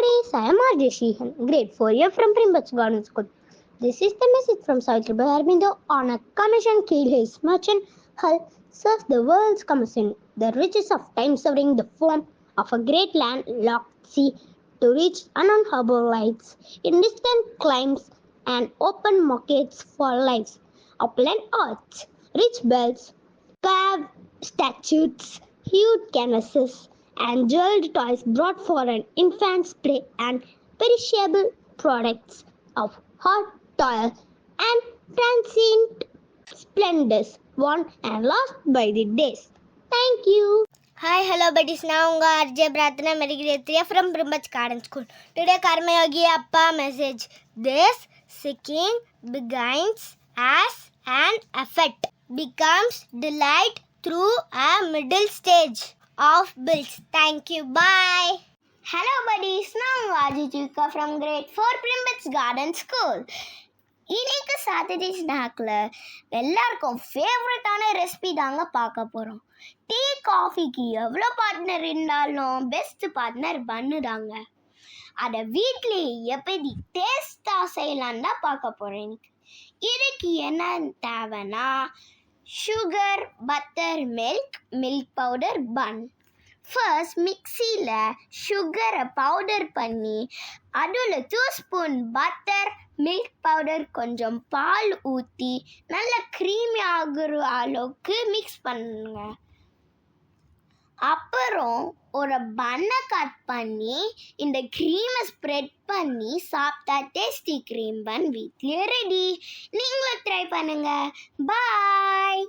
buddies, I am RJ Sheehan, grade 4 from Primbach Garden School. This is the message from Savitri Bai Aurobindo on a commission kill his merchant hull serves the world's commission, the riches of time severing the foam of a great land-locked sea to reach unknown harbor lights in distant climes and open markets for lives, upland arts, rich bells, carved statues, hued canvases, and jeweled toys brought for an infant's play and perishable products of hard toil and transient splendors won and lost by the days. Thank you. Hi, hello buddies. Now unga RJ Prathana Medigrethria from Primbach Garden School. Today Karma Yogi Appa message. This seeking begins as an effort, becomes delight through a middle stage of bliss. Thank you. Bye. Hello buddies. Now unga RJ Chika from grade 4 Primbach Garden School. இன்னைக்கு Saturday ஸ்நாக்ல எல்லாருக்கும் ஃபேவரட்டான recipe தாங்க பார்க்க போகிறோம். Tea காஃபிக்கு எவ்வளோ partner இருந்தாலும் best partner பன்னு தாங்க. அதை வீட்லேயே எப்படி டேஸ்ட்டாக செய்யலான்னு தான் பார்க்க போகிறேன். இதுக்கு என்ன தேவைன்னா சுகர், பட்டர், மில்க் பவுடர், பன். ஃபர்ஸ்ட் மிக்சியில் சுகரை பவுடர் பண்ணி அதில் 2 ஸ்பூன் பட்டர், மில்க் பவுடர், கொஞ்சம் பால் ஊற்றி நல்லா க்ரீமி ஆகுற அளவுக்கு மிக்ஸ் பண்ணுங்க. அப்புறம் ஒரு பன்னை கட் பண்ணி இந்த க்ரீமை ஸ்ப்ரெட் பண்ணி சாப்பிட்டா டேஸ்டி க்ரீம் பன் வீட்லேயே ரெடி. நீங்களும் ட்ரை பண்ணுங்க. பாய்.